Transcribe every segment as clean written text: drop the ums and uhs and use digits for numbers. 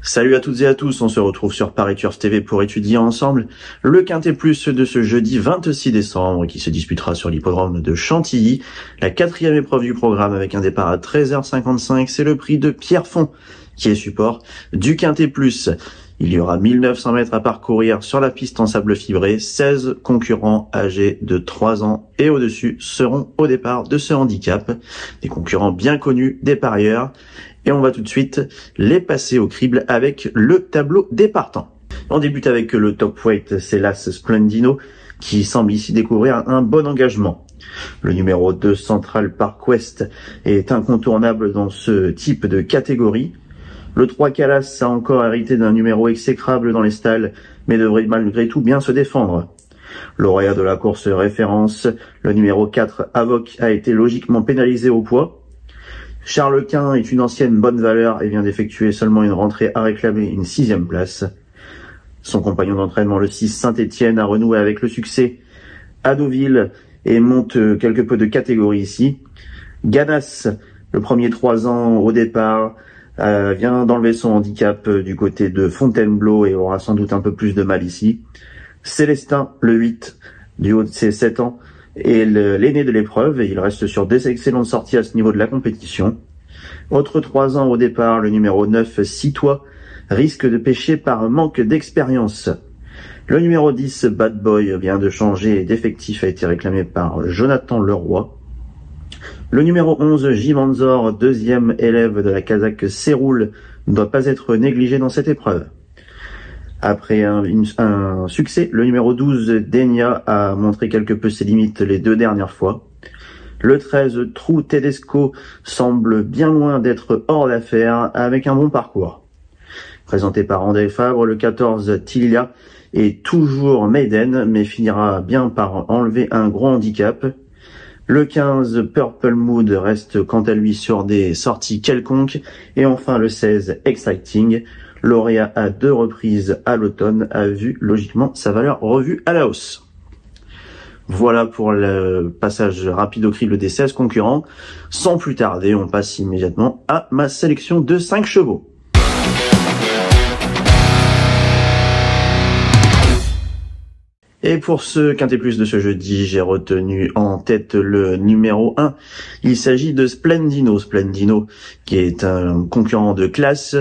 Salut à toutes et à tous, on se retrouve sur Paris Turf TV pour étudier ensemble le Quintet Plus de ce jeudi 26 décembre qui se disputera sur l'hippodrome de Chantilly. La 4e épreuve du programme avec un départ à 13h55, c'est le prix de Pierrefonds qui est support du Quintet Plus. Il y aura 1900 mètres à parcourir sur la piste en sable fibré. 16 concurrents âgés de 3 ans et au-dessus seront au départ de ce handicap. Des concurrents bien connus, des parieurs. Et on va tout de suite les passer au crible avec le tableau des partants. On débute avec le top weight, c'est l'As Splendino qui semble ici découvrir un bon engagement. Le numéro 2 Central Park West est incontournable dans ce type de catégorie. Le 3 Calas a encore hérité d'un numéro exécrable dans les stalles, mais devrait malgré tout bien se défendre. Lauréat de la course référence, le numéro 4 Avoc a été logiquement pénalisé au poids. Charles Quint est une ancienne bonne valeur et vient d'effectuer seulement une rentrée à réclamer une 6e place. Son compagnon d'entraînement, le 6 Saint-Étienne, a renoué avec le succès à Deauville et monte quelque peu de catégorie ici. Ganas, le premier 3 ans au départ, vient d'enlever son handicap du côté de Fontainebleau et aura sans doute un peu plus de mal ici. Célestin, le 8, du haut de ses 7 ans, est l'aîné de l'épreuve et il reste sur des excellentes sorties à ce niveau de la compétition. Autre 3 ans au départ, le numéro 9, Citois, risque de pêcher par manque d'expérience. Le numéro 10, Bad Boy, vient de changer d'effectif, a été réclamé par Jonathan Leroy. Le numéro 11, Jivanzor, deuxième élève de la casaque Séroul, ne doit pas être négligé dans cette épreuve. Après un succès, le numéro 12, Denia, a montré quelque peu ses limites les 2 dernières fois. Le 13, Trou Tedesco, semble bien loin d'être hors d'affaire avec un bon parcours. Présenté par André Fabre, le 14, Tilia, est toujours maiden, mais finira bien par enlever un gros handicap. Le 15, Purple Mood, reste quant à lui sur des sorties quelconques. Et enfin le 16, Exciting, lauréat à 2 reprises à l'automne, a vu logiquement sa valeur revue à la hausse. Voilà pour le passage rapide au crible des 16 concurrents. Sans plus tarder, on passe immédiatement à ma sélection de 5 chevaux. Et pour ce Quintet Plus de ce jeudi, j'ai retenu en tête le numéro 1. Il s'agit de Splendino. Splendino, qui est un concurrent de classe.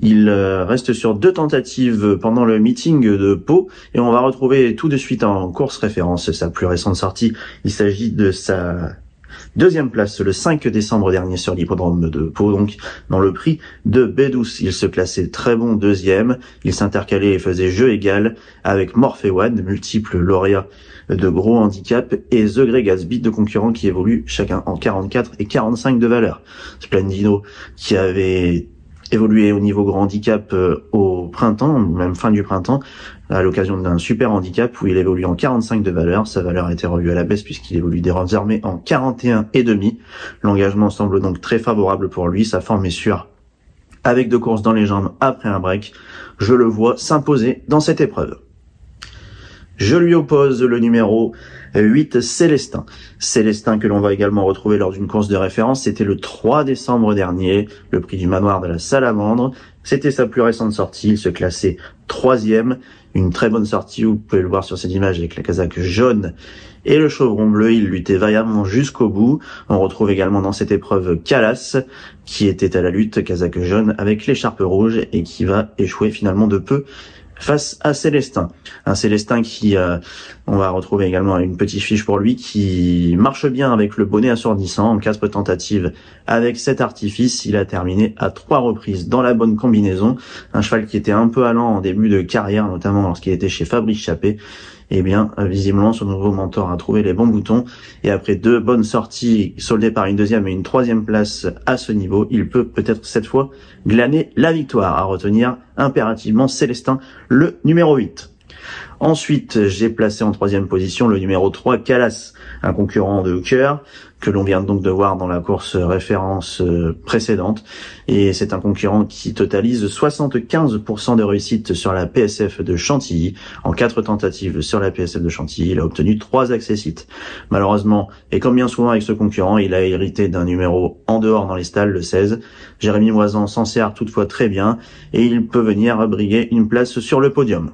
Il reste sur 2 tentatives pendant le meeting de Pau. Et on va retrouver tout de suite en course référence sa plus récente sortie. Il s'agit de sa 2e place le 5 décembre dernier sur l'hippodrome de Pau, donc dans le prix de B12. Il se classait très bon 2e, il s'intercalait et faisait jeu égal avec Morphewan, multiple lauréat de gros handicap, et The Grey Gatsby, 2 concurrents qui évoluent chacun en 44 et 45 de valeur. Splendino, qui avait évolué au niveau grand handicap au printemps, même fin du printemps, à l'occasion d'un super handicap où il évolue en 45 de valeur. Sa valeur a été revue à la baisse puisqu'il évolue désormais en 41,5. L'engagement semble donc très favorable pour lui, sa forme est sûre. Avec 2 courses dans les jambes après un break, je le vois s'imposer dans cette épreuve. Je lui oppose le numéro 8, Célestin. Célestin que l'on va également retrouver lors d'une course de référence. C'était le 3 décembre dernier, le prix du manoir de la Salamandre. C'était sa plus récente sortie, il se classait 3e. Une très bonne sortie, vous pouvez le voir sur cette image avec la casaque jaune et le chevron bleu. Il luttait vaillamment jusqu'au bout. On retrouve également dans cette épreuve Calas, qui était à la lutte, casaque jaune avec l'écharpe rouge et qui va échouer finalement de peu face à Célestin. Un Célestin qui, on va retrouver également une petite fiche pour lui, qui marche bien avec le bonnet assourdissant en 4 tentatives avec cet artifice. Il a terminé à 3 reprises dans la bonne combinaison. Un cheval qui était un peu allant en début de carrière, notamment lorsqu'il était chez Fabrice Chappé. Eh bien, visiblement, son nouveau mentor a trouvé les bons boutons. Et après 2 bonnes sorties soldées par une 2e et une 3e place à ce niveau, il peut peut-être cette fois glaner la victoire. À retenir impérativement Célestin, le numéro 8. Ensuite, j'ai placé en 3e position le numéro 3, Calas, un concurrent de cœur, que l'on vient donc de voir dans la course référence précédente. Et c'est un concurrent qui totalise 75% de réussite sur la PSF de Chantilly. En 4 tentatives sur la PSF de Chantilly, il a obtenu 3 accessites. Malheureusement, et comme bien souvent avec ce concurrent, il a hérité d'un numéro en dehors dans les stalles, le 16. Jérémy Moisan s'en sert toutefois très bien et il peut venir briguer une place sur le podium.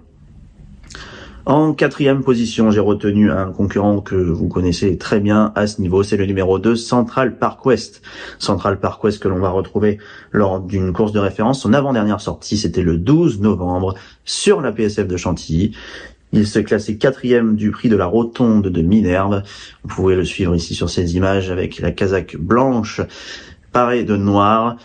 En 4e position, j'ai retenu un concurrent que vous connaissez très bien à ce niveau, c'est le numéro 2, Central Park West. Central Park West que l'on va retrouver lors d'une course de référence. Son avant-dernière sortie, c'était le 12 novembre sur la PSF de Chantilly. Il se classait 4e du prix de la Rotonde de Minerve. Vous pouvez le suivre ici sur ces images avec la casaque blanche parée de noir.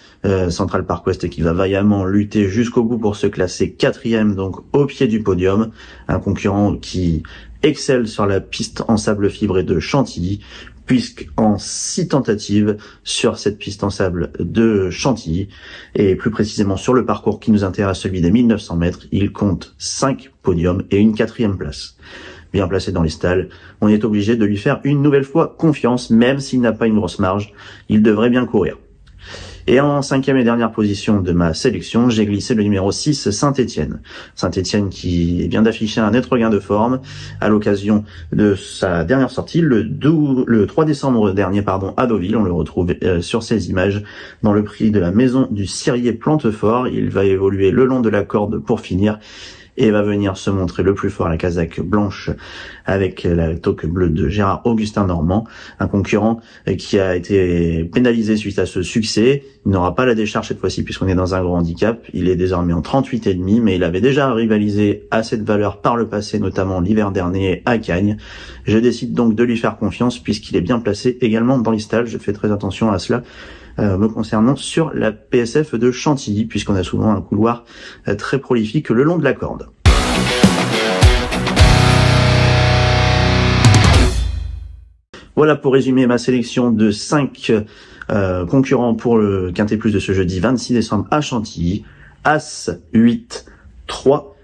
Central Park West qui va vaillamment lutter jusqu'au bout pour se classer 4e, donc au pied du podium. Un concurrent qui excelle sur la piste en sable fibré de Chantilly, puisqu'en 6 tentatives sur cette piste en sable de Chantilly, et plus précisément sur le parcours qui nous intéresse, celui des 1900 mètres, il compte 5 podiums et une 4e place. Bien placé dans les stalles, on est obligé de lui faire une nouvelle fois confiance, même s'il n'a pas une grosse marge, il devrait bien courir. Et en 5e et dernière position de ma sélection, j'ai glissé le numéro 6, Saint-Étienne. Saint-Étienne qui vient d'afficher un net regain de forme à l'occasion de sa dernière sortie, le 3 décembre dernier, à Deauville. On le retrouve sur ces images dans le prix de la maison du Cirier Plantefort. Il va évoluer le long de la corde pour finir et va venir se montrer le plus fort à la casaque blanche avec la toque bleue de Gérard Augustin Normand, un concurrent qui a été pénalisé suite à ce succès. Il n'aura pas la décharge cette fois-ci puisqu'on est dans un gros handicap. Il est désormais en 38,5, mais il avait déjà rivalisé à cette valeur par le passé, notamment l'hiver dernier à Cagnes. Je décide donc de lui faire confiance puisqu'il est bien placé également dans les stalles. Je fais très attention à cela me concernant sur la PSF de Chantilly, puisqu'on a souvent un couloir très prolifique le long de la corde. Voilà pour résumer ma sélection de 5 concurrents pour le Quintet Plus de ce jeudi 26 décembre à Chantilly. As, 8, 3,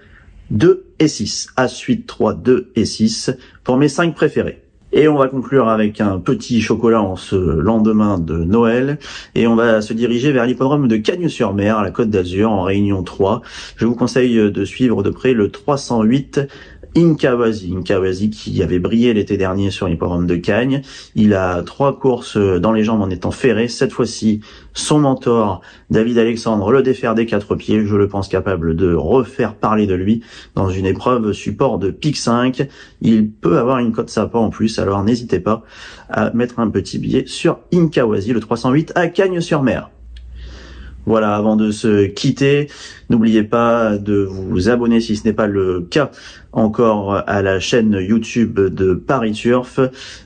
2 et 6. As, 8, 3, 2 et 6 pour mes 5 préférés. Et on va conclure avec un petit chocolat en ce lendemain de Noël. Et on va se diriger vers l'hippodrome de Cagnes-sur-Mer, à la Côte d'Azur, en Réunion 3. Je vous conseille de suivre de près le 308 Inkawazi qui avait brillé l'été dernier sur l'hippodrome de Cagnes. Il a 3 courses dans les jambes en étant ferré. Cette fois-ci, son mentor, David Alexandre, le défaire des 4 pieds. Je le pense capable de refaire parler de lui dans une épreuve support de pique 5. Il peut avoir une cote sympa en plus, alors n'hésitez pas à mettre un petit billet sur Inkawazi, le 308 à Cagnes-sur-Mer. Voilà, avant de se quitter, n'oubliez pas de vous abonner si ce n'est pas le cas encore à la chaîne YouTube de Paris Turf.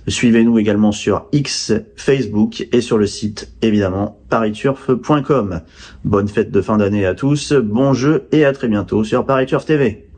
Suivez-nous également sur X, Facebook et sur le site évidemment pariturf.com. Bonne fête de fin d'année à tous, bon jeu et à très bientôt sur Paris Turf TV.